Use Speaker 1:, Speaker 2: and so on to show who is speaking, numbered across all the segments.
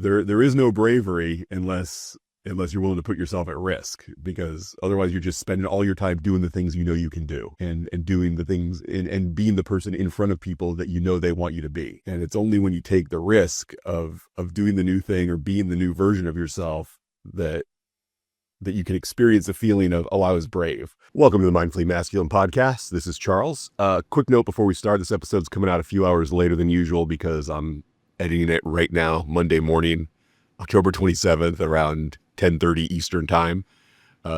Speaker 1: there is no bravery unless you're willing to put yourself at risk, because otherwise you're just spending all your time doing the things you know you can do, and doing the things and being the person in front of people that you know they want you to be. And it's only when you take the risk of doing the new thing or being the new version of yourself that you can experience a feeling of, oh, I was brave. Welcome to the Mindfully Masculine podcast. This is Charles. Quick note before we start, this episode's coming out a few hours later than usual because I'm editing it right now, Monday morning, October 27th, around 10:30 Eastern time.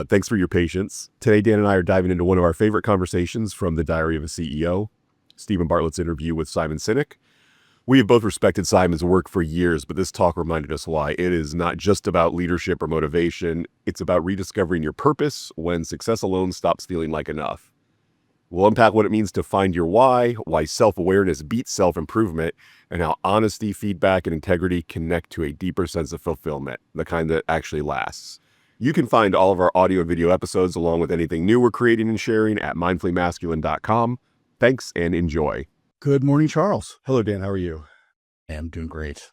Speaker 1: Thanks for your patience. Today, Dan and I are diving into one of our favorite conversations from The Diary of a CEO, Stephen Bartlett's interview with Simon Sinek. We have both respected Simon's work for years, but this talk reminded us why it is not just about leadership or motivation. It's about rediscovering your purpose when success alone stops feeling like enough. We'll unpack what it means to find your why self-awareness beats self-improvement, and how honesty, feedback, and integrity connect to a deeper sense of fulfillment, the kind that actually lasts. You can find all of our audio and video episodes along with anything new we're creating and sharing at mindfullymasculine.com. Thanks and enjoy.
Speaker 2: Good morning, Charles.
Speaker 1: Hello, Dan. How are you?
Speaker 2: I'm doing great.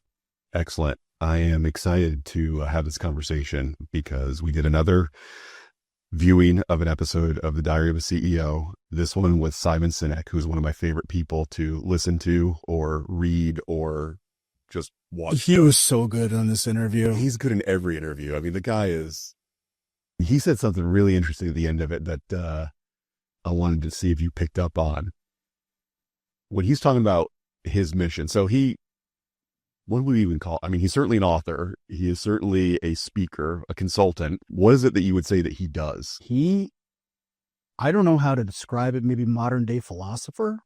Speaker 1: Excellent. I am excited to have this conversation because we did another viewing of an episode of The Diary of a CEO, this one with Simon Sinek, who's one of my favorite people to listen to or read or just watch.
Speaker 2: He was so good on this interview.
Speaker 1: He's good in every interview. I mean, the guy is, he said something really interesting at the end of it that I wanted to see if you picked up on. When he's talking about his mission, so what would we even call? I mean, he's certainly an author. He is certainly a speaker, a consultant. What is it that you would say that he does?
Speaker 2: I don't know how to describe it. Maybe modern day philosopher.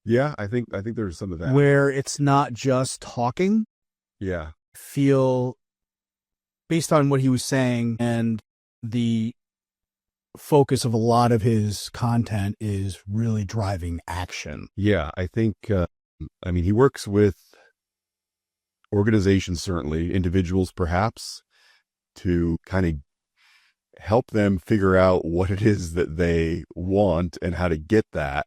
Speaker 1: Yeah, I think there's some of that.
Speaker 2: Where it's not just talking.
Speaker 1: Yeah.
Speaker 2: Feel, based on what he was saying and the focus of a lot of his content is really driving action.
Speaker 1: Yeah, I think, he works with organizations, certainly, individuals perhaps, to kind of help them figure out what it is that they want and how to get that.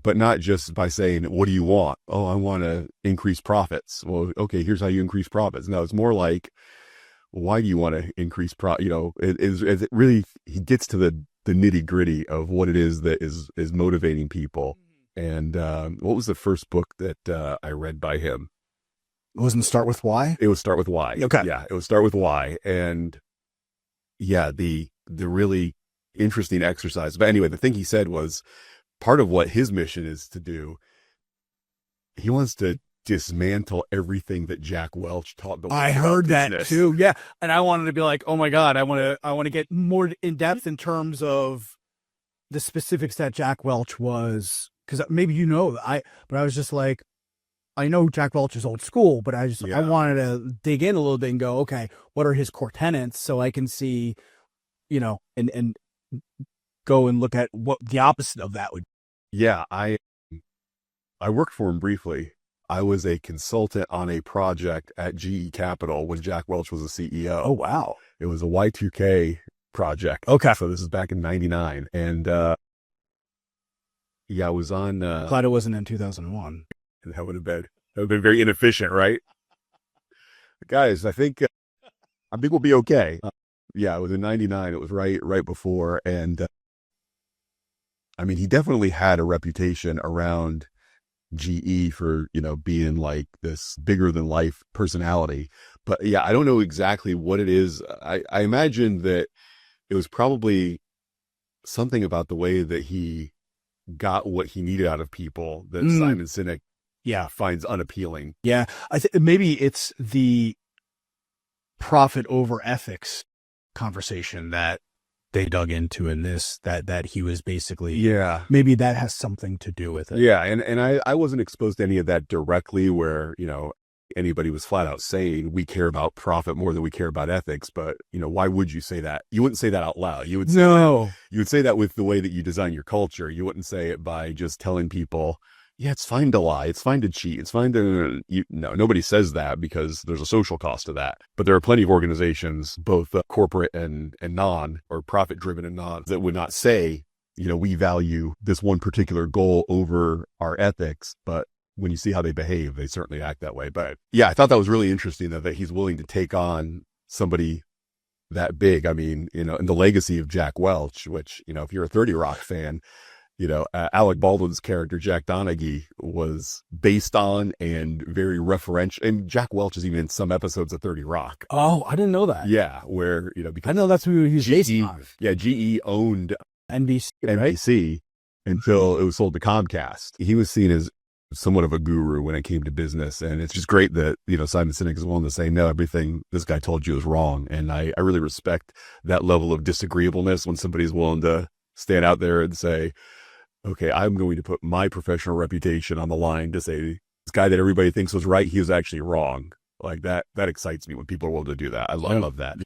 Speaker 1: But not just by saying, what do you want? Oh, I want to increase profits. Well, okay, here's how you increase profits. No, it's more like, why do you want to increase it really, he gets to the nitty gritty of what it is that is motivating people. And what was the first book that I read by him?
Speaker 2: It wasn't Start With Why?
Speaker 1: It was Start With Why.
Speaker 2: Okay.
Speaker 1: Yeah, it was Start With Why. And yeah, the really interesting exercise. But anyway, the thing he said was part of what his mission is to do. He wants to dismantle everything that Jack Welch taught.
Speaker 2: I heard that too. Yeah. And I wanted to be like, oh my God, I want to get more in depth in terms of the specifics that Jack Welch was, because maybe but I was just like, I know Jack Welch is old school, but I wanted to dig in a little bit and go, okay, what are his core tenets so I can see, and go and look at what the opposite of that would be.
Speaker 1: Yeah, I worked for him briefly. I was a consultant on a project at GE Capital when Jack Welch was a CEO.
Speaker 2: Oh, wow.
Speaker 1: It was a Y2K project.
Speaker 2: Okay.
Speaker 1: So this is back in 99. And I was on...
Speaker 2: Glad it wasn't in 2001.
Speaker 1: That would have been very inefficient, right? Guys, I think we'll be okay. Yeah, it was in 99. It was right before. And he definitely had a reputation around GE for, being like this bigger than life personality. But yeah, I don't know exactly what it is. I imagine that it was probably something about the way that he got what he needed out of people that Simon Sinek finds unappealing.
Speaker 2: Yeah. Maybe it's the profit over ethics conversation that they dug into in this, that he was basically, maybe that has something to do with it.
Speaker 1: Yeah. And I wasn't exposed to any of that directly where, anybody was flat out saying we care about profit more than we care about ethics. But, why would you say that? You wouldn't say that out loud. You would say that with the way that you design your culture. You wouldn't say it by just telling people, yeah, it's fine to lie. It's fine to cheat. It's fine to, nobody says that because there's a social cost to that. But there are plenty of organizations, both corporate and non, or profit driven and non, that would not say, we value this one particular goal over our ethics, but when you see how they behave, they certainly act that way. But yeah, I thought that was really interesting that he's willing to take on somebody that big. I mean, and the legacy of Jack Welch, which, if you're a 30 Rock fan, Alec Baldwin's character, Jack Donaghy, was based on and very referential. And Jack Welch is even in some episodes of 30 Rock.
Speaker 2: Oh, I didn't know that.
Speaker 1: Yeah, where, because
Speaker 2: I know that's who he's based on.
Speaker 1: Yeah, GE owned
Speaker 2: NBC,
Speaker 1: NBC until it was sold to Comcast. He was seen as somewhat of a guru when it came to business. And it's just great that, Simon Sinek is willing to say, no, everything this guy told you is wrong. And I really respect that level of disagreeableness when somebody's willing to stand out there and say, okay, I'm going to put my professional reputation on the line to say this guy that everybody thinks was right, he was actually wrong. Like that excites me when people are willing to do that. I love that.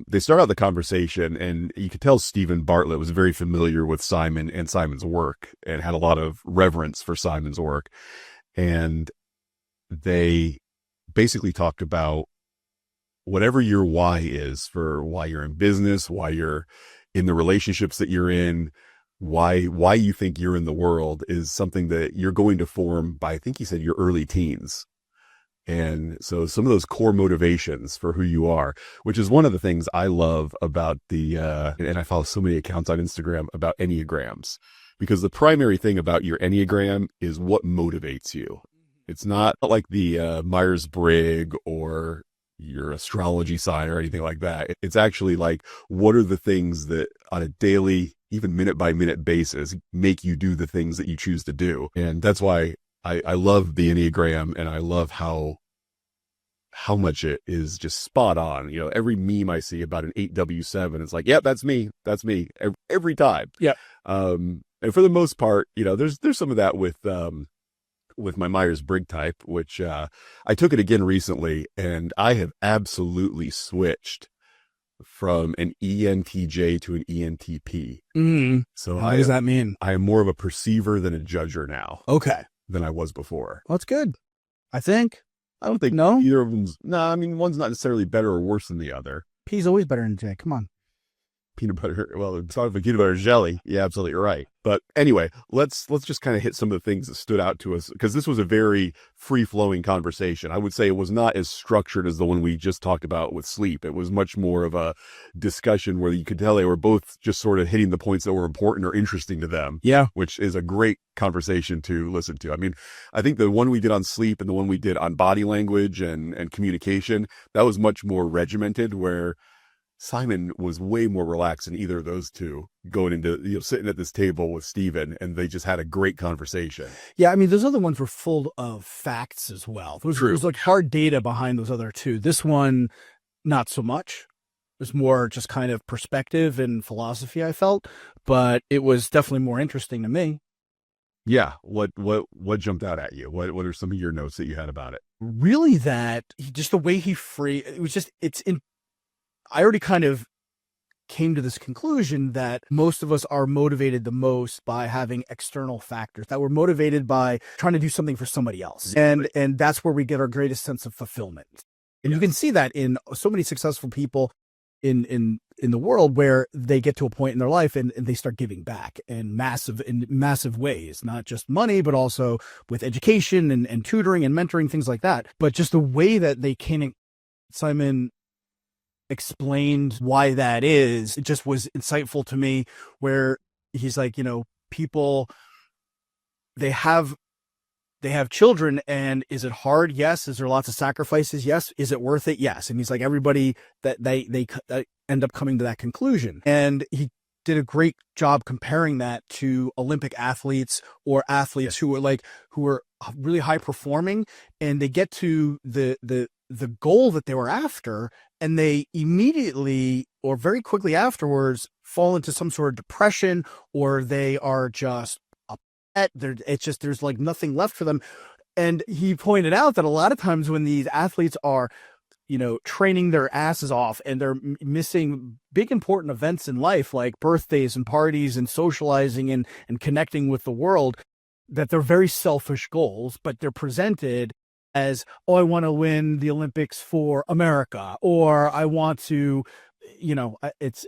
Speaker 1: They start out the conversation, and you could tell Stephen Bartlett was very familiar with Simon and Simon's work and had a lot of reverence for Simon's work. And they basically talked about whatever your why is for why you're in business, why you're in the relationships that you're in, why you think you're in the world is something that you're going to form by, I think he said, your early teens. And so some of those core motivations for who you are, which is one of the things I love about and I follow so many accounts on Instagram about Enneagrams, because the primary thing about your Enneagram is what motivates you. It's not like the Myers-Briggs or your astrology sign or anything like that. It's actually like, what are the things that on a daily, even minute by minute basis make you do the things that you choose to do? And that's why I love the Enneagram, and I love how much it is just spot on. Every meme I see about an 8W7, it's like, yeah, that's me every time.
Speaker 2: Yeah.
Speaker 1: And for the most part, there's some of that with my Myers-Briggs type, which I took it again recently, and I have absolutely switched from an ENTJ to an ENTP. So
Speaker 2: what does that mean?
Speaker 1: I am more of a perceiver than a judger now.
Speaker 2: Okay.
Speaker 1: Than I was before.
Speaker 2: Well, that's good. I think.
Speaker 1: I don't think either of them's. No, I mean, one's not necessarily better or worse than the other.
Speaker 2: P's always better than J. Come on.
Speaker 1: Peanut butter. Well, it's not peanut butter jelly. Yeah, absolutely right. But anyway, let's just kind of hit some of the things that stood out to us, because this was a very free-flowing conversation. I would say it was not as structured as the one we just talked about with sleep. It was much more of a discussion where you could tell they were both just sort of hitting the points that were important or interesting to them.
Speaker 2: Yeah.
Speaker 1: Which is a great conversation to listen to. I mean, I think the one we did on sleep and the one we did on body language and communication, that was much more regimented, where Simon was way more relaxed than either of those two going into, sitting at this table with Stephen, and they just had a great conversation.
Speaker 2: Yeah. I mean, those other ones were full of facts as well. There's like hard data behind those other two. This one, not so much. There's more just kind of perspective and philosophy, I felt, but it was definitely more interesting to me.
Speaker 1: Yeah. What jumped out at you? What are some of your notes that you had about it?
Speaker 2: Really, just the way he phrased it was just, I already kind of came to this conclusion that most of us are motivated the most by having external factors, that we're motivated by trying to do something for somebody else. And that's where we get our greatest sense of fulfillment. And you can see that in so many successful people in the world, where they get to a point in their life and they start giving back in massive ways, not just money, but also with education and tutoring and mentoring, things like that. But just the way that they can, Simon explained why that is, it just was insightful to me, where he's like, people, they have children, and is it hard? Yes. Is there lots of sacrifices? Yes. Is it worth it? Yes. And he's like, everybody that they end up coming to that conclusion. And he did a great job comparing that to Olympic athletes or athletes who are really high performing, and they get to the goal that they were after, and they immediately or very quickly afterwards fall into some sort of depression, or they are just upset. There's like nothing left for them. And he pointed out that a lot of times when these athletes are, training their asses off, and they're missing big important events in life, like birthdays and parties and socializing and connecting with the world, that they're very selfish goals, but they're presented as, oh, I want to win the Olympics for America, or I want to, it's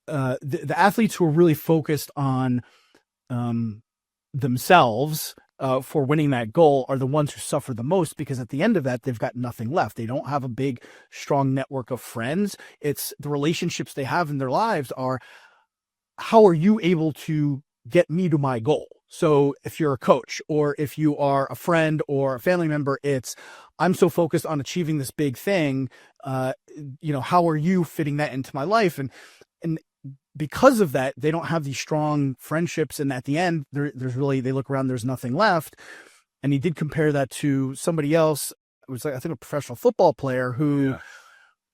Speaker 2: the athletes who are really focused on themselves, for winning that goal are the ones who suffer the most, because at the end of that, they've got nothing left. They don't have a big, strong network of friends. It's the relationships they have in their lives are, how are you able to get me to my goal? So if you're a coach, or if you are a friend or a family member, it's, I'm so focused on achieving this big thing. How are you fitting that into my life? And because of that, they don't have these strong friendships. And at the end, there's really, they look around, there's nothing left. And he did compare that to somebody else. It was like, I think, a professional football player who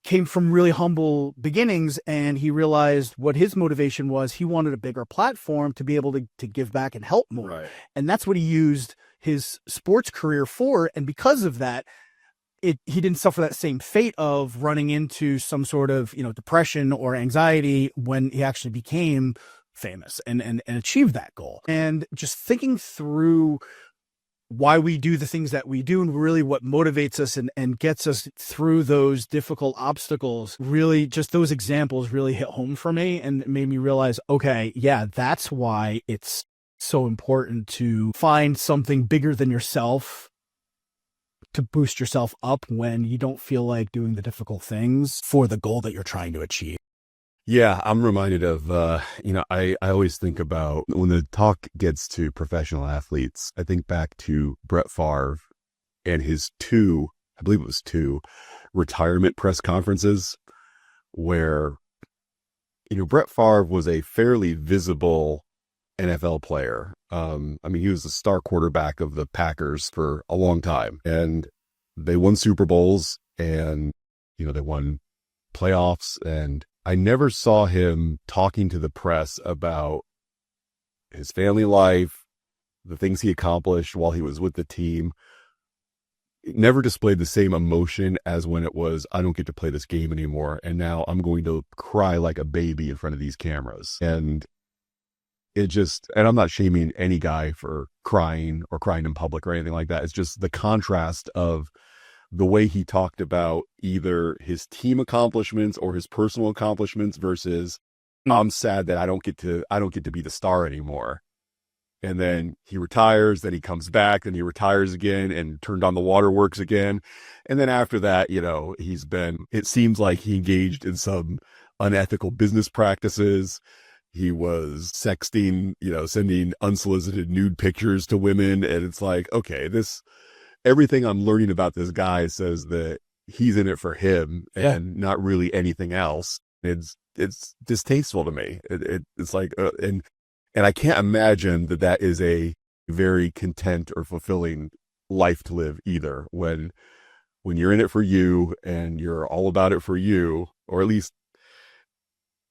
Speaker 2: came from really humble beginnings, and he realized what his motivation was. He wanted a bigger platform to be able to give back and help more.
Speaker 1: Right.
Speaker 2: And that's what he used his sports career for. And because of that, he didn't suffer that same fate of running into some sort of, depression or anxiety when he actually became famous and achieved that goal. And just thinking through why we do the things that we do, and really what motivates us and gets us through those difficult obstacles, really just those examples really hit home for me and made me realize, okay, yeah, that's why it's so important to find something bigger than yourself to boost yourself up when you don't feel like doing the difficult things for the goal that you're trying to achieve.
Speaker 1: Yeah, I'm reminded of, I always think about when the talk gets to professional athletes, I think back to Brett Favre and his I believe it was two retirement press conferences where, Brett Favre was a fairly visible NFL player. He was the star quarterback of the Packers for a long time, and they won Super Bowls, and, they won playoffs, and I never saw him talking to the press about his family life, the things he accomplished while he was with the team. It never displayed the same emotion as when it was, I don't get to play this game anymore, and now I'm going to cry like a baby in front of these cameras. And I'm not shaming any guy for crying or crying in public or anything like that. It's just the contrast of the way he talked about either his team accomplishments or his personal accomplishments versus I'm sad that I don't get to be the star anymore. And then he retires, then he comes back, then he retires again and turned on the waterworks again. And then after that, it seems like he engaged in some unethical business practices. He was sexting, sending unsolicited nude pictures to women. And it's like, okay, everything I'm learning about this guy says that he's in it for him and not really anything else. It's distasteful to me. It's like, and I can't imagine that is a very content or fulfilling life to live either. When you're in it for you and you're all about it for you, or at least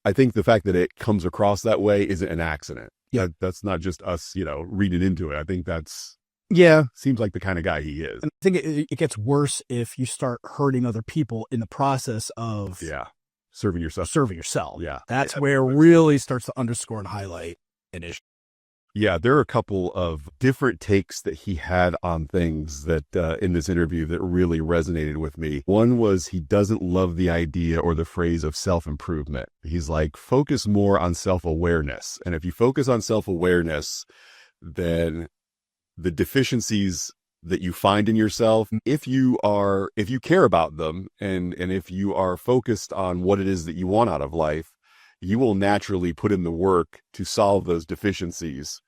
Speaker 1: I think the fact that it comes across that way isn't an accident. Yeah. That's not just us, reading into it. I think seems like the kind of guy he is.
Speaker 2: And I think it gets worse if you start hurting other people in the process of
Speaker 1: serving yourself. Yeah.
Speaker 2: That's where it really starts to underscore and highlight an issue.
Speaker 1: Yeah, there are a couple of different takes that he had on things that in this interview that really resonated with me. One was he doesn't love the idea or the phrase of self-improvement. He's like, focus more on self-awareness. And if you focus on self-awareness, then the deficiencies that you find in yourself, if you care about them and if you are focused on what it is that you want out of life, you will naturally put in the work to solve those deficiencies.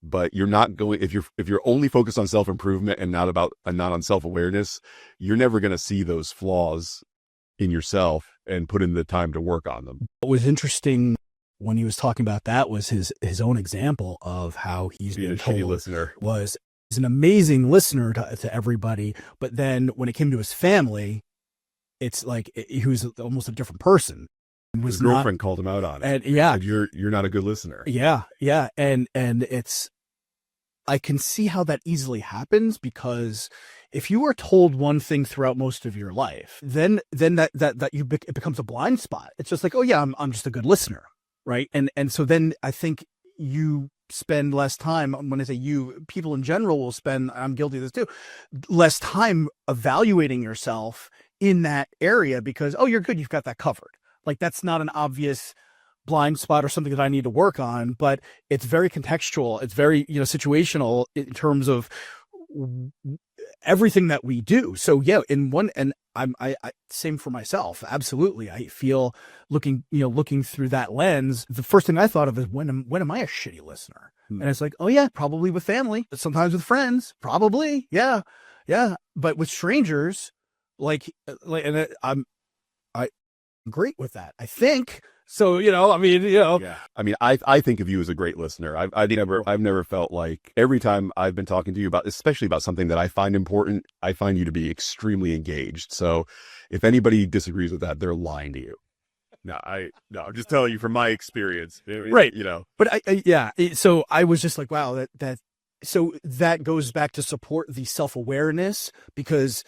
Speaker 1: But you're not going, if you're only focused on self-improvement and not on self-awareness, you're never going to see those flaws in yourself and put in the time to work on them.
Speaker 2: What was interesting when he was talking about that was his own example of how he's
Speaker 1: being a shitty listener.
Speaker 2: He's an amazing listener to everybody, but then when it came to his family, it's like he was almost a different person.
Speaker 1: His girlfriend called him out on it.
Speaker 2: And yeah,
Speaker 1: said, you're not a good listener.
Speaker 2: Yeah, and it's, I can see how that easily happens, because if you are told one thing throughout most of your life, then it becomes a blind spot. It's just like, oh yeah, I'm just a good listener, right? And so then I think you spend less time, when I say you, people in general will spend, I'm guilty of this too, less time evaluating yourself in that area because, oh, you're good, you've got that covered. Like that's not an obvious blind spot or something that I need to work on, but it's very contextual. It's very, situational in terms of everything that we do. So yeah, and I same for myself. Absolutely. I feel looking through that lens, the first thing I thought of is when am I a shitty listener? And it's like, oh yeah, probably with family, but sometimes with friends, probably. Yeah. Yeah. But with strangers, and I'm great with that, I think. So,
Speaker 1: Yeah. I mean, I think of you as a great listener. I've never felt like every time I've been talking to you about, especially about something that I find important, I find you to be extremely engaged. So if anybody disagrees with that, they're lying to you. No, I'm just telling you from my experience,
Speaker 2: right. But yeah. So I was just like, wow, so that goes back to support the self-awareness, because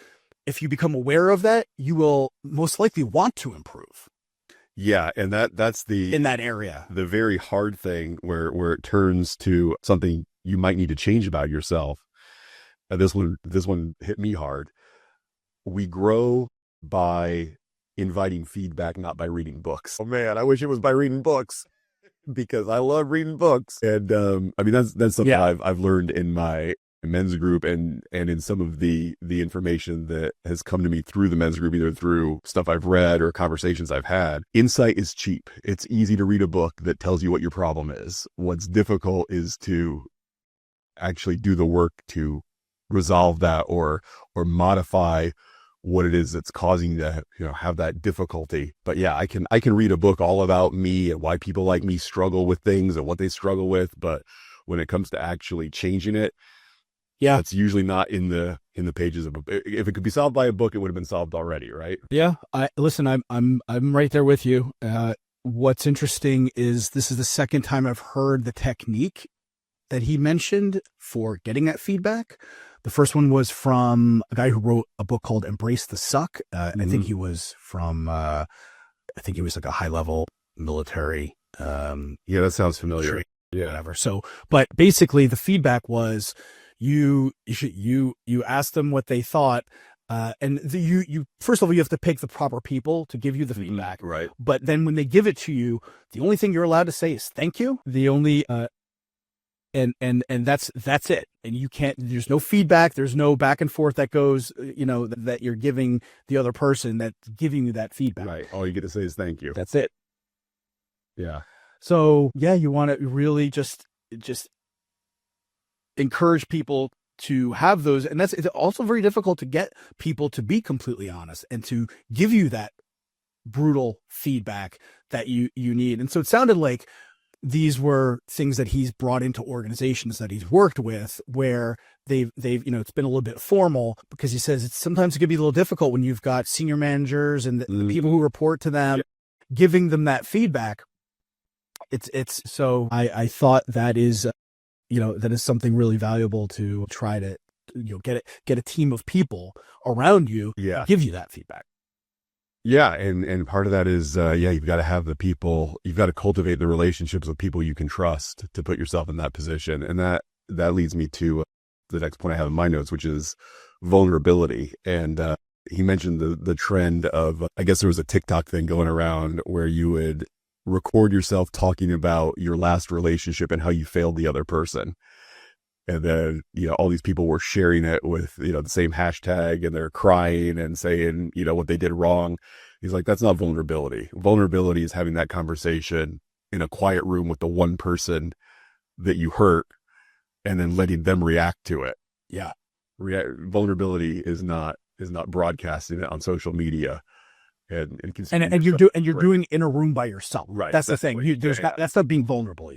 Speaker 2: if you become aware of that, you will most likely want to improve.
Speaker 1: Yeah, and that's
Speaker 2: in that area,
Speaker 1: the very hard thing where it turns to something you might need to change about yourself. This one hit me hard. We grow by inviting feedback, not by reading books. Oh man, I wish it was by reading books, because I love reading books. And I mean, that's something I've learned in my men's group and in some of the information that has come to me through the men's group, either through stuff I've read or conversations I've had. Insight is cheap. It's easy to read a book that tells you what your problem is. What's difficult is to actually do the work to resolve that or modify what it is that's causing you to have that difficulty. But yeah, I can read a book all about me and why people like me struggle with things and what they struggle with, but when it comes to actually changing it, yeah, that's usually not in the pages of a book. If it could be solved by a book, it would have been solved already, right?
Speaker 2: Yeah. I'm right there with you. What's interesting is this is the second time I've heard the technique that he mentioned for getting that feedback. The first one was from a guy who wrote a book called Embrace the Suck. And I think he was from, I think he was like a high level military.
Speaker 1: Yeah, that sounds familiar.
Speaker 2: Yeah. Whatever. So, but basically the feedback was, you ask them what they thought, and you first of all, you have to pick the proper people to give you the feedback,
Speaker 1: right?
Speaker 2: But then when they give it to you, the only thing you're allowed to say is thank you. The only and that's it. And you can't. There's no feedback. There's no back and forth that goes. That you're giving the other person that's giving you that feedback.
Speaker 1: Right. All you get to say is thank you.
Speaker 2: That's it.
Speaker 1: Yeah.
Speaker 2: So yeah, you want to really just encourage people to have those. And it's also very difficult to get people to be completely honest and to give you that brutal feedback that you need. And so it sounded like these were things that he's brought into organizations that he's worked with where they've it's been a little bit formal, because he says sometimes it could be a little difficult when you've got senior managers and the people who report to them, giving them that feedback. It's so I thought that is, that is something really valuable to try to, get a team of people around you, give you that feedback.
Speaker 1: Yeah. And part of that is, you've got to have the people, you've got to cultivate the relationships with people you can trust to put yourself in that position. And that leads me to the next point I have in my notes, which is vulnerability. And, he mentioned the trend of, I guess there was a TikTok thing going around where you would record yourself talking about your last relationship and how you failed the other person. And then, all these people were sharing it with, the same hashtag, and they're crying and saying, what they did wrong. He's like, that's not vulnerability. Vulnerability is having that conversation in a quiet room with the one person that you hurt and then letting them react to it.
Speaker 2: Yeah.
Speaker 1: Vulnerability is not broadcasting it on social media. And
Speaker 2: you're doing it in a room by yourself.
Speaker 1: Right.
Speaker 2: That's the thing. That's not being vulnerable.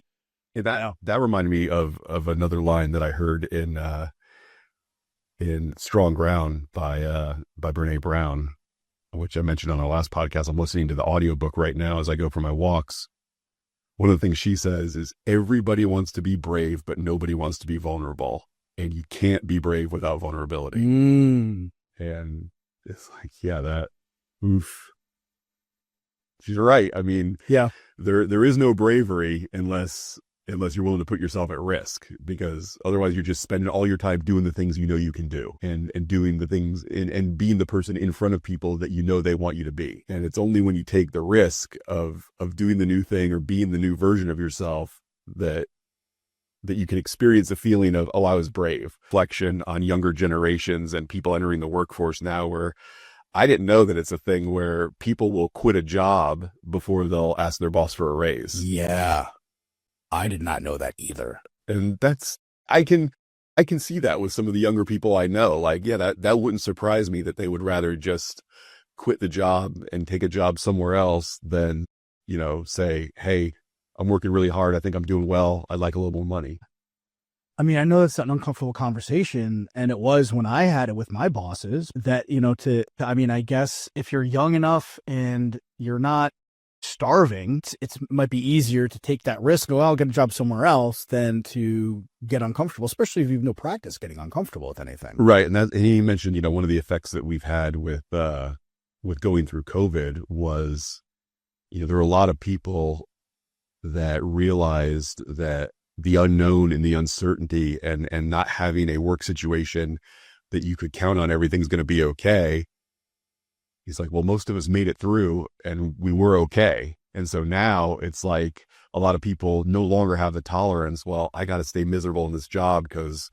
Speaker 1: That reminded me of another line that I heard in Strong Ground by Brene Brown, which I mentioned on our last podcast. I'm listening to the audiobook right now as I go for my walks. One of the things she says is everybody wants to be brave, but nobody wants to be vulnerable. And you can't be brave without vulnerability. And it's like, oof. She's right. I mean, there is no bravery unless unless you're willing to put yourself at risk, because otherwise you're just spending all your time doing the things you know you can do, and doing the things and being the person in front of people that you know they want you to be. And it's only when you take the risk of doing the new thing or being the new version of yourself that you can experience the feeling of, oh, I was brave. Reflection on younger generations and people entering the workforce now, where I didn't know that it's a thing where people will quit a job before they'll ask their boss for a raise.
Speaker 2: Yeah. I did not know that either.
Speaker 1: And I can see that with some of the younger people I know. Like, yeah, that wouldn't surprise me that they would rather just quit the job and take a job somewhere else than, say, hey, I'm working really hard. I think I'm doing well. I'd like a little more money.
Speaker 2: I mean, I know it's an uncomfortable conversation, and it was when I had it with my bosses that, I guess if you're young enough and you're not starving, it might be easier to take that risk, go, I'll get a job somewhere else, than to get uncomfortable, especially if you've no practice getting uncomfortable with anything.
Speaker 1: Right. And he mentioned, one of the effects that we've had with going through COVID was, there are a lot of people that realized that the unknown and the uncertainty and not having a work situation that you could count on everything's going to be okay. He's like, well, most of us made it through and we were okay. And so now it's like a lot of people no longer have the tolerance. Well, I got to stay miserable in this job because,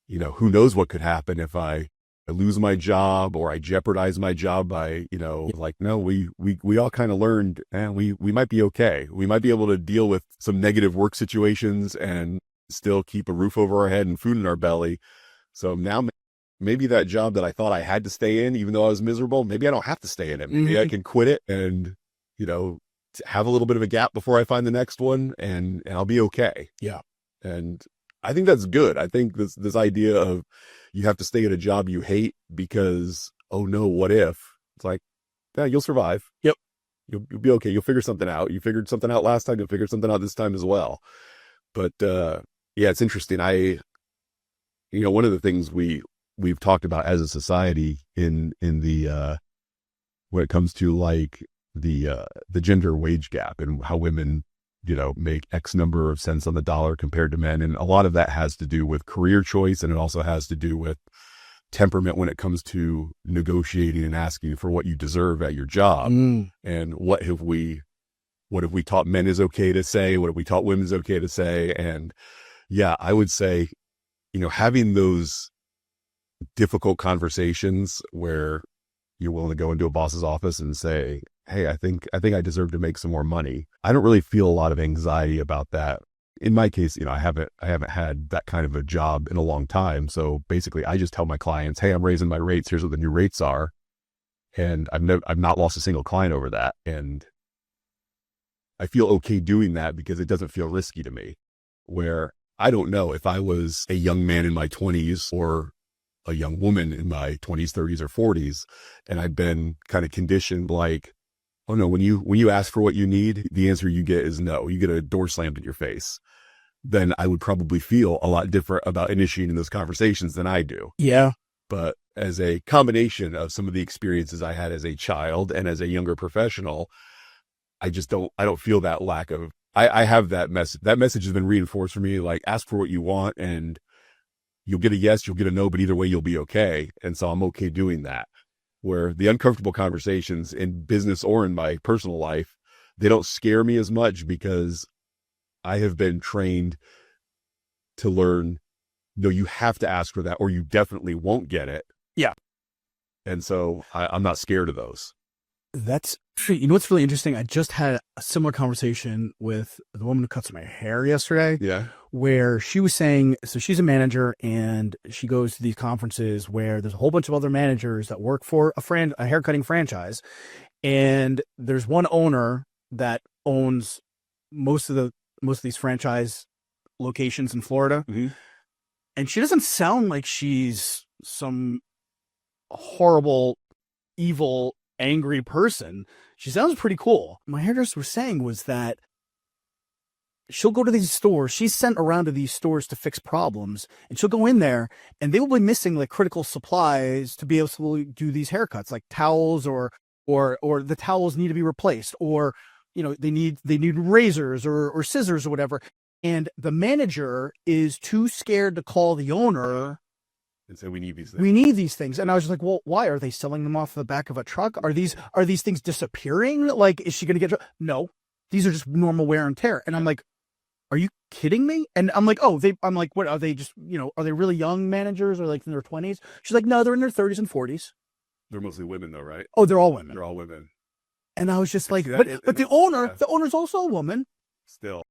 Speaker 1: who knows what could happen if I lose my job or I jeopardize my job by, like, no, we all kind of learned, and we might be okay. We might be able to deal with some negative work situations and still keep a roof over our head and food in our belly. So now maybe that job that I thought I had to stay in, even though I was miserable, maybe I don't have to stay in it. Maybe I can quit it and, have a little bit of a gap before I find the next one, and I'll be okay.
Speaker 2: Yeah.
Speaker 1: And I think that's good. I think this idea of you have to stay at a job you hate because, oh no, what if? It's like, yeah, you'll survive.
Speaker 2: Yep.
Speaker 1: You'll be okay. You'll figure something out. You figured something out last time. You'll figure something out this time as well. But, yeah, it's interesting. One of the things we've talked about as a society in the, when it comes to like the gender wage gap and how women, make X number of cents on the dollar compared to men. And a lot of that has to do with career choice. And it also has to do with temperament when it comes to negotiating and asking for what you deserve at your job. And what have we taught men is okay to say? What have we taught women is okay to say? And yeah, I would say, having those difficult conversations where you're willing to go into a boss's office and say, hey, I think I deserve to make some more money. I don't really feel a lot of anxiety about that. In my case, I haven't had that kind of a job in a long time. So basically I just tell my clients, hey, I'm raising my rates. Here's what the new rates are. And I've not lost a single client over that. And I feel okay doing that because it doesn't feel risky to me. Where I don't know if I was a young man in my 20s or a young woman in my 20s, 30s, or 40s, and I've been kind of conditioned like, oh no, when you ask for what you need, the answer you get is no. You get a door slammed in your face. Then I would probably feel a lot different about initiating those conversations than I do.
Speaker 2: Yeah.
Speaker 1: But as a combination of some of the experiences I had as a child and as a younger professional, I don't feel that lack of, I have that message. That message has been reinforced for me. Like, ask for what you want and you'll get a yes, you'll get a no, but either way, you'll be okay. And so I'm okay doing that. Where the uncomfortable conversations in business or in my personal life, they don't scare me as much because I have been trained to learn, no, you have to ask for that or you definitely won't get it.
Speaker 2: Yeah.
Speaker 1: And so I'm not scared of those.
Speaker 2: That's, what's really interesting? I just had a similar conversation with the woman who cuts my hair yesterday.
Speaker 1: Yeah.
Speaker 2: Where she was saying, so she's a manager and she goes to these conferences where there's a whole bunch of other managers that work for a haircutting franchise. And there's one owner that owns most of these franchise locations in Florida. Mm-hmm. And she doesn't sound like she's some horrible, evil, angry person. She sounds pretty cool. My hairdresser was saying was that she'll go to these stores. She's sent around to these stores to fix problems, and she'll go in there and they will be missing like critical supplies to be able to do these haircuts, like towels or the towels need to be replaced, or they need razors or scissors or whatever. And the manager is too scared to call the owner
Speaker 1: and say, we need these things.
Speaker 2: We need these things. And I was just like, well, why? Are they selling them off the back of a truck? Are these things disappearing? Like, is she going to get... No, these are just normal wear and tear. And I'm like, are you kidding me? And I'm like, I'm like, what, are they just, are they really young managers or like in their 20s? She's like, no, they're in their 30s and 40s.
Speaker 1: They're mostly women though, right?
Speaker 2: Oh, they're all women.
Speaker 1: They're all women.
Speaker 2: And I was just like,
Speaker 1: See,
Speaker 2: but the owner's also a woman.
Speaker 1: Still.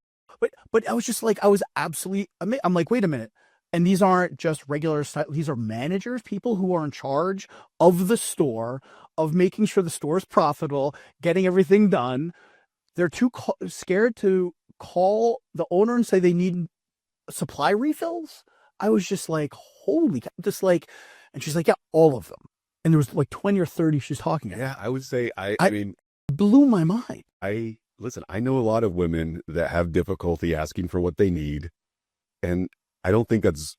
Speaker 2: But I was just like, I was absolutely, I'm like, wait a minute. And these aren't just regular, these are managers, people who are in charge of the store, of making sure the store is profitable, getting everything done. They're too scared to call the owner and say they need supply refills. I was just like, holy, just like, and she's like, yeah, all of them. And there was like 20 or 30 she's talking about.
Speaker 1: Yeah, I would say, I mean,
Speaker 2: blew my mind.
Speaker 1: Listen, I know a lot of women that have difficulty asking for what they need. And I don't think that's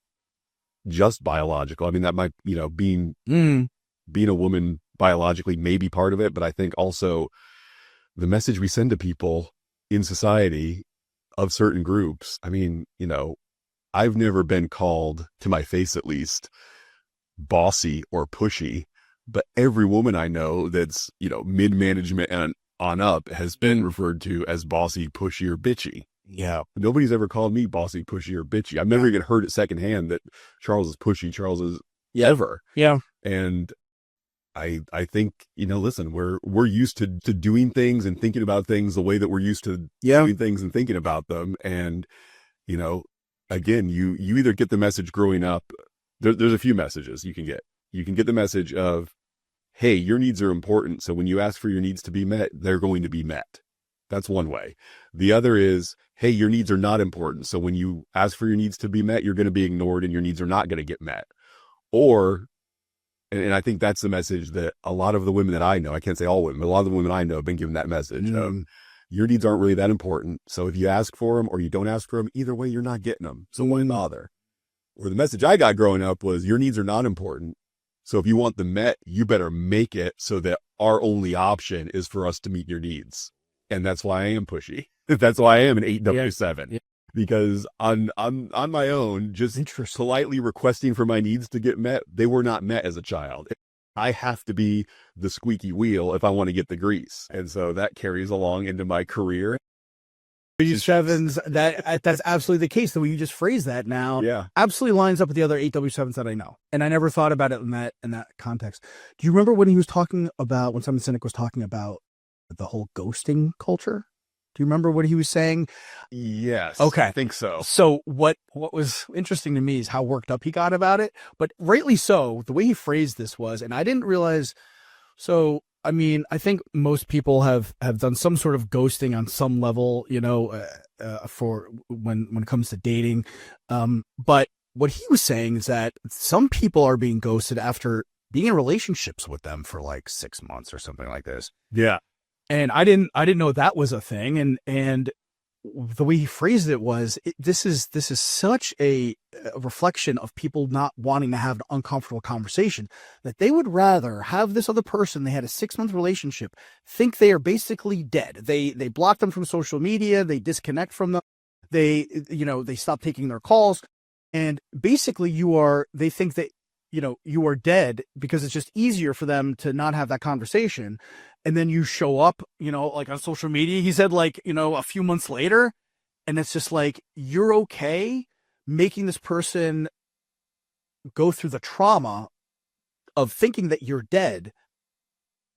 Speaker 1: just biological. I mean, that might, being a woman biologically may be part of it, but I think also the message we send to people in society of certain groups. I mean, I've never been called, to my face at least, bossy or pushy, but every woman I know that's, mid-management and on up has been referred to as bossy, pushy, or bitchy.
Speaker 2: Yeah.
Speaker 1: Nobody's ever called me bossy, pushy, or bitchy. I've never even heard it secondhand that Charles is pushy, Charles is ever.
Speaker 2: Yeah.
Speaker 1: And I think, listen, we're used to doing things and thinking about things the way that we're used to doing things and thinking about them. And, again, you either get the message growing up. There's a few messages you can get. You can get the message of, hey, your needs are important. So when you ask for your needs to be met, they're going to be met. That's one way. The other is, hey, your needs are not important. So when you ask for your needs to be met, you're going to be ignored and your needs are not going to get met. Or, and I think that's the message that a lot of the women that I know, I can't say all women, but a lot of the women I know have been given that message of, your needs aren't really that important. So if you ask for them or you don't ask for them, either way, you're not getting them. So why bother? Or the message I got growing up was, your needs are not important. So if you want them met, you better make it so that our only option is for us to meet your needs. And that's why I am pushy. That's why I am an 8W7. Yeah. Because on my own, just politely requesting for my needs to get met, they were not met as a child. I have to be the squeaky wheel if I want to get the grease. And so that carries along into my career.
Speaker 2: Sevens, that's absolutely the case. The way you just phrased that now, absolutely lines up with the other 8W7s that I know. And I never thought about it in that context. Do you remember when he was talking about, when Simon Sinek was talking about the whole ghosting culture? Do you remember what he was saying?
Speaker 1: Yes.
Speaker 2: Okay.
Speaker 1: I think so.
Speaker 2: So what was interesting to me is how worked up he got about it, but rightly so. The way he phrased this was, and I didn't realize, so I mean, I think most people have done some sort of ghosting on some level, for when it comes to dating. But what he was saying is that some people are being ghosted after being in relationships with them for like 6 months or something like this.
Speaker 1: Yeah.
Speaker 2: And I didn't know that was a thing. And the way he phrased it was, this is such a reflection of people not wanting to have an uncomfortable conversation, that they would rather have this other person they had a 6-month relationship think they are basically dead. They block them from social media. They disconnect from them. They stop taking their calls. And basically they think that, you are dead because it's just easier for them to not have that conversation. And then you show up, like on social media, he said, like, a few months later, and it's just like, you're okay making this person go through the trauma of thinking that you're dead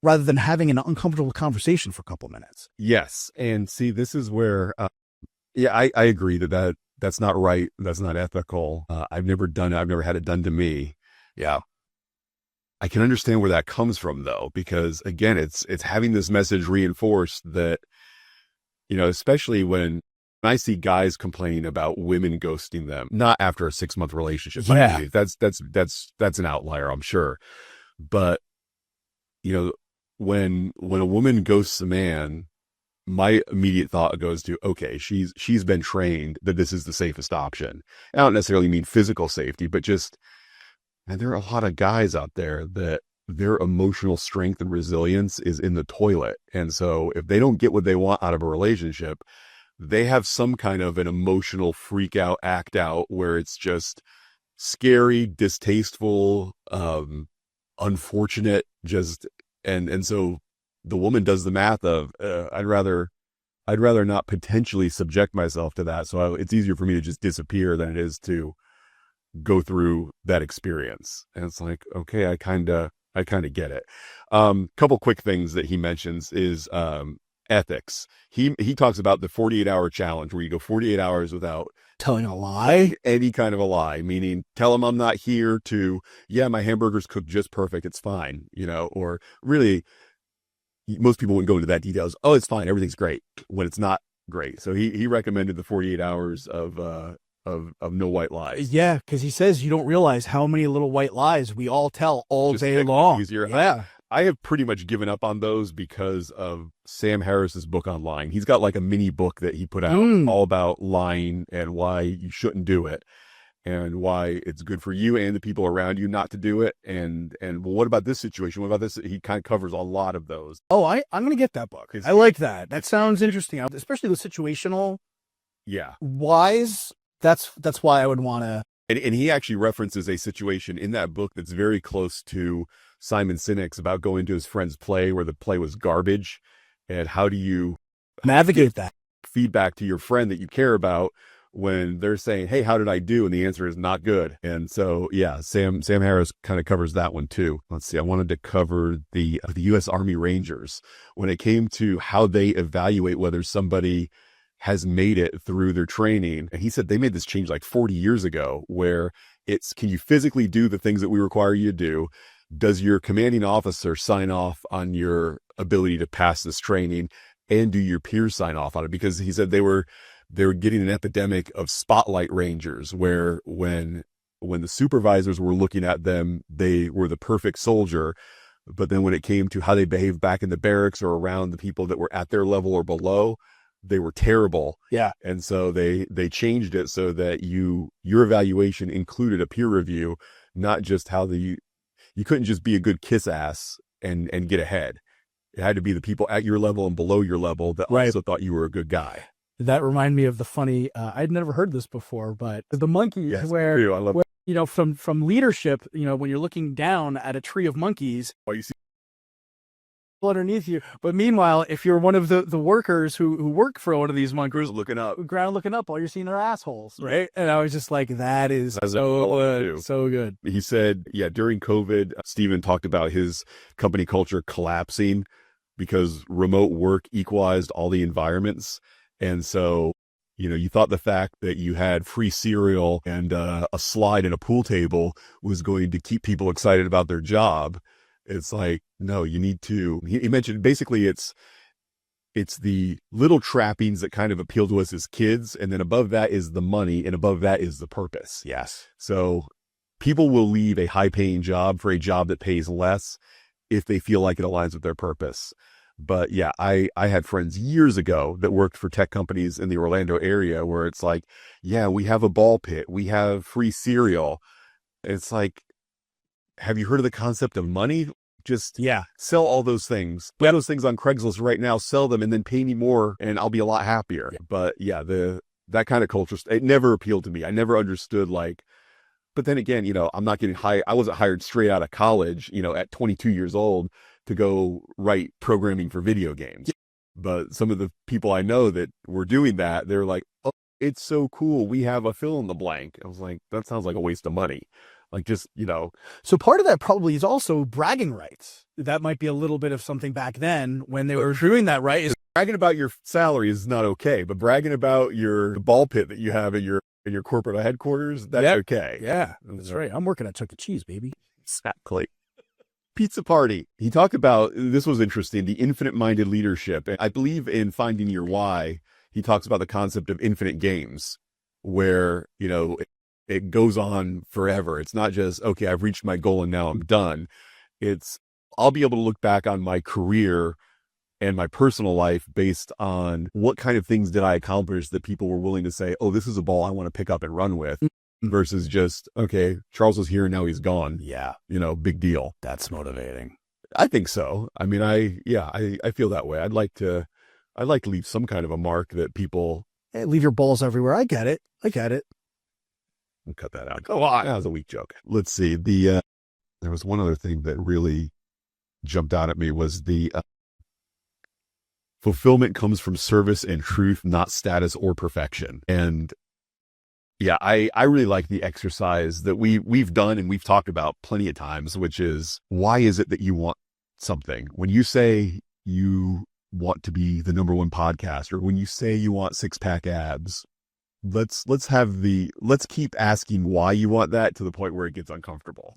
Speaker 2: rather than having an uncomfortable conversation for a couple of minutes.
Speaker 1: Yes. And see, this is where, I agree that's not right. That's not ethical. I've never done it. I've never had it done to me. Yeah. I can understand where that comes from though, because again, it's having this message reinforced that, especially when I see guys complaining about women ghosting them, not after a 6-month relationship.
Speaker 2: Yeah.
Speaker 1: That's an outlier, I'm sure. But, when a woman ghosts a man, my immediate thought goes to, okay, she's been trained that this is the safest option. I don't necessarily mean physical safety, but just, and there are a lot of guys out there that their emotional strength and resilience is in the toilet. And so if they don't get what they want out of a relationship, they have some kind of an emotional freak out, act out where it's just scary, distasteful, unfortunate, just, and so the woman does the math of, I'd rather not potentially subject myself to that. So it's easier for me to just disappear than it is to go through that experience. And it's like, okay, I kind of get it. Couple quick things that he mentions is, ethics. He talks about the 48-hour challenge where you go 48 hours without
Speaker 2: Telling a lie?
Speaker 1: any kind of a lie, meaning tell him I'm not here to, yeah, my hamburger's cooked just perfect. It's fine, or really most people wouldn't go into that details. Oh, it's fine. Everything's great when it's not great. So he recommended the 48 hours of no white lies.
Speaker 2: Yeah, because he says you don't realize how many little white lies we all tell all
Speaker 1: Just
Speaker 2: day long.
Speaker 1: Easier.
Speaker 2: Yeah.
Speaker 1: I have pretty much given up on those because of Sam Harris's book online. He's got like a mini book that he put out all about lying and why you shouldn't do it and why it's good for you and the people around you not to do it. And well, what about this situation? What about this? He kind of covers a lot of those.
Speaker 2: Oh, I'm going to get that book. I like that. That sounds interesting, especially the situational wise. That's why I would want to.
Speaker 1: And he actually references a situation in that book that's very close to Simon Sinek's about going to his friend's play where the play was garbage. And how do you
Speaker 2: navigate that
Speaker 1: feedback to your friend that you care about when they're saying, hey, how did I do? And the answer is not good. And so, yeah, Sam Harris kind of covers that one too. Let's see. I wanted to cover the U.S. Army Rangers when it came to how they evaluate whether somebody has made it through their training. And he said they made this change like 40 years ago where it's, can you physically do the things that we require you to do? Does your commanding officer sign off on your ability to pass this training? And do your peers sign off on it? Because he said they were getting an epidemic of spotlight rangers where when the supervisors were looking at them, they were the perfect soldier. But then when it came to how they behaved back in the barracks or around the people that were at their level or below, they were terrible.
Speaker 2: Yeah.
Speaker 1: And so they changed it so that your evaluation included a peer review, not just how you couldn't just be a good kiss ass and get ahead. It had to be the people at your level and below your level that also thought you were a good guy.
Speaker 2: That reminded me of the funny, I'd never heard this before, but the monkeys where,
Speaker 1: I love
Speaker 2: from leadership, when you're looking down at a tree of monkeys,
Speaker 1: you see
Speaker 2: underneath you. But meanwhile, if you're one of the workers who work for one of these monkeys
Speaker 1: looking up,
Speaker 2: all you're seeing are assholes, right? And I was just like, that is so good.
Speaker 1: He said, during COVID, Stephen talked about his company culture collapsing because remote work equalized all the environments. And so, you thought the fact that you had free cereal and a slide and a pool table was going to keep people excited about their job. It's like, no, you need to, he mentioned basically it's the little trappings that kind of appeal to us as kids. And then above that is the money and above that is the purpose.
Speaker 2: Yes.
Speaker 1: So people will leave a high paying job for a job that pays less if they feel like it aligns with their purpose. But yeah, I had friends years ago that worked for tech companies in the Orlando area where it's like, yeah, we have a ball pit. We have free cereal. It's like, have you heard of the concept of money? Just sell all those things. Put those things on Craigslist right now, sell them, and then pay me more, and I'll be a lot happier. Yeah. But yeah, that kind of culture, it never appealed to me. I never understood but then again, I'm not getting hired. I wasn't hired straight out of college, at 22 years old to go write programming for video games. Yeah. But some of the people I know that were doing that, they're like, oh, it's so cool. We have a fill in the blank. I was like, that sounds like a waste of money. Like just,
Speaker 2: So part of that probably is also bragging rights. That might be a little bit of something back then when they were doing that, right?
Speaker 1: Bragging about your salary is not okay, but bragging about the ball pit that you have in your corporate headquarters, that's okay.
Speaker 2: Yeah, that's right. I'm working at Chuck E. Cheese, baby.
Speaker 1: Exactly. Pizza party. He talked about, this was interesting, the infinite-minded leadership. And I believe in Finding Your Why, he talks about the concept of infinite games where, it goes on forever. It's not just, okay, I've reached my goal and now I'm done. It's, I'll be able to look back on my career and my personal life based on what kind of things did I accomplish that people were willing to say, oh, this is a ball I want to pick up and run with, versus just, okay, Charles was here and now he's gone.
Speaker 2: Yeah.
Speaker 1: Big deal.
Speaker 2: That's motivating.
Speaker 1: I think so. I mean, I feel that way. I'd like to I like to leave some kind of a mark that people.
Speaker 2: Hey, leave your balls everywhere. I get it.
Speaker 1: I'll cut that out. Go on. That was a weak joke. Let's see. There was one other thing that really jumped out at me was the fulfillment comes from service and truth, not status or perfection. And yeah, I really like the exercise that we've done and we've talked about plenty of times, which is, why is it that you want something? When you say you want to be the number one podcast, or when you say you want 6-pack abs, let's keep asking why you want that to the point where it gets uncomfortable.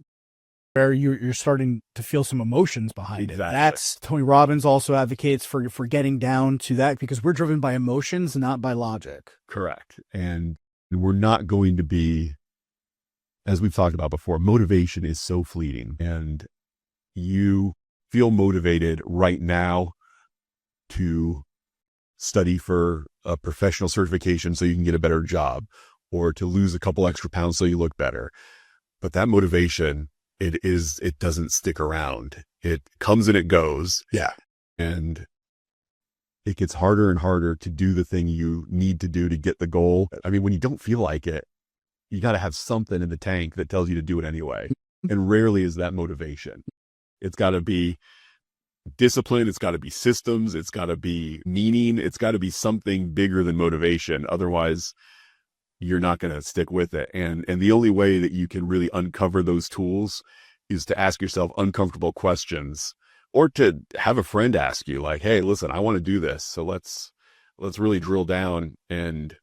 Speaker 2: Where you're starting to feel some emotions behind
Speaker 1: Exactly.
Speaker 2: it. That's Tony Robbins also advocates for getting down to that, because we're driven by emotions, not by logic.
Speaker 1: Correct. And we're not going to be, as we've talked about before, motivation is so fleeting, and you feel motivated right now to study for a professional certification so you can get a better job, or to lose a couple extra pounds so you look better. But that motivation, it doesn't stick around. It comes and it goes.
Speaker 2: Yeah.
Speaker 1: And it gets harder and harder to do the thing you need to do to get the goal. I mean, when you don't feel like it, you got to have something in the tank that tells you to do it anyway. And rarely is that motivation. It's got to be discipline. It's got to be systems. It's got to be meaning. It's got to be something bigger than motivation. Otherwise, you're not going to stick with it. And the only way that you can really uncover those tools is to ask yourself uncomfortable questions, or to have a friend ask you, like, hey, listen, I want to do this. So let's really drill down and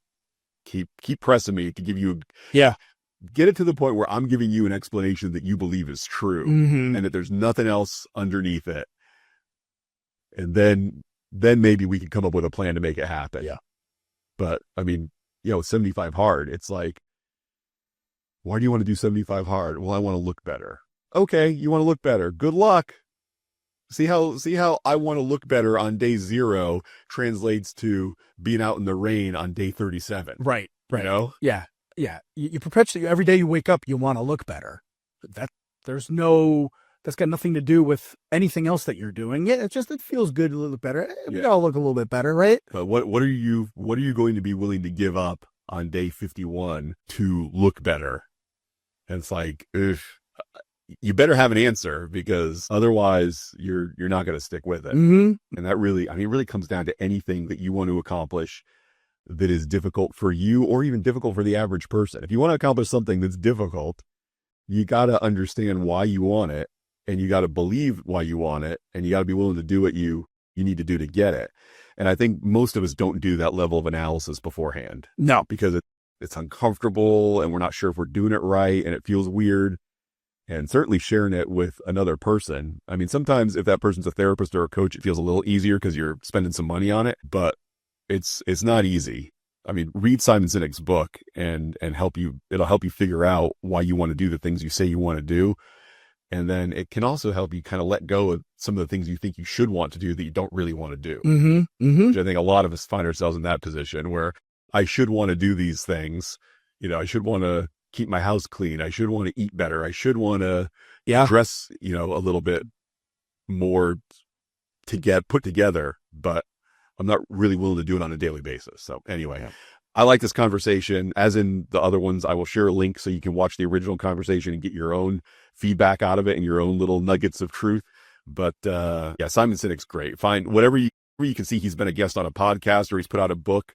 Speaker 1: keep pressing me to give you, get it to the point where I'm giving you an explanation that you believe is true, and that there's nothing else underneath it. And then maybe we can come up with a plan to make it happen.
Speaker 2: Yeah.
Speaker 1: But I mean, 75 hard. It's like, why do you want to do 75 hard? Well, I want to look better. Okay. You want to look better. Good luck. See how I want to look better on day 0 translates to being out in the rain on day 37.
Speaker 2: Right.
Speaker 1: You know?
Speaker 2: Yeah. You perpetually, every day you wake up, you want to look better. That's got nothing to do with anything else that you're doing. Yeah, it feels good to look better. We gotta look a little bit better, right?
Speaker 1: But what are you going to be willing to give up on day 51 to look better? And it's like, you better have an answer, because otherwise you're not going to stick with it. And that really comes down to anything that you want to accomplish that is difficult for you, or even difficult for the average person. If you want to accomplish something that's difficult, you got to understand why you want it, and you got to believe why you want it, and you got to be willing to do what you need to do to get it. And I think most of us don't do that level of analysis beforehand.
Speaker 2: No,
Speaker 1: because it's uncomfortable, and we're not sure if we're doing it right, and it feels weird. And certainly sharing it with another person. I mean, sometimes if that person's a therapist or a coach, it feels a little easier because you're spending some money on it, but it's not easy. I mean, read Simon Sinek's book and it'll help you figure out why you want to do the things you say you want to do. And then it can also help you kind of let go of some of the things you think you should want to do that you don't really want to do. Which I think a lot of us find ourselves in that position where I should want to do these things. I should want to keep my house clean. I should want to eat better. I should want to dress, a little bit more to get put together, but I'm not really willing to do it on a daily basis. So anyway, I like this conversation. As in the other ones, I will share a link so you can watch the original conversation and get your own feedback out of it and your own little nuggets of truth. But Simon Sinek's great. Find whatever you can see. He's been a guest on a podcast or he's put out a book.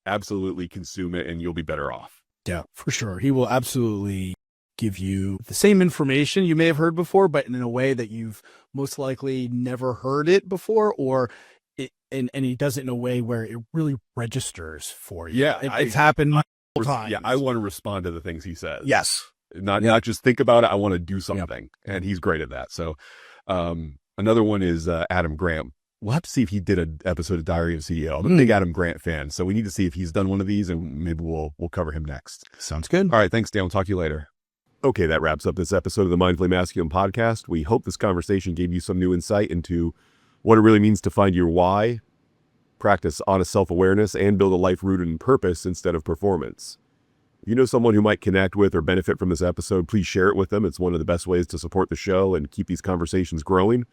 Speaker 1: Absolutely consume it and you'll be better off.
Speaker 2: Yeah, for sure. He will absolutely give you the same information you may have heard before, but in a way that you've most likely never heard it before, and he does it in a way where it really registers for you.
Speaker 1: Yeah,
Speaker 2: it's happened multiple times.
Speaker 1: Yeah, I want to respond to the things he says.
Speaker 2: Yes.
Speaker 1: Not just think about it. I want to do something. And he's great at that. So another one is Adam Grant. We'll have to see if he did an episode of Diary of a CEO. I'm a big Adam Grant fan, so we need to see if he's done one of these, and maybe we'll cover him next.
Speaker 2: Sounds good.
Speaker 1: All right, thanks, Dan. We'll talk to you later. Okay, that wraps up this episode of the Mindfully Masculine podcast. We hope this conversation gave you some new insight into what it really means to find your why, practice honest self-awareness, and build a life rooted in purpose instead of performance. If you know someone who might connect with or benefit from this episode, please share it with them. It's one of the best ways to support the show and keep these conversations growing.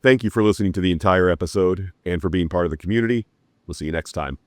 Speaker 1: Thank you for listening to the entire episode and for being part of the community. We'll see you next time.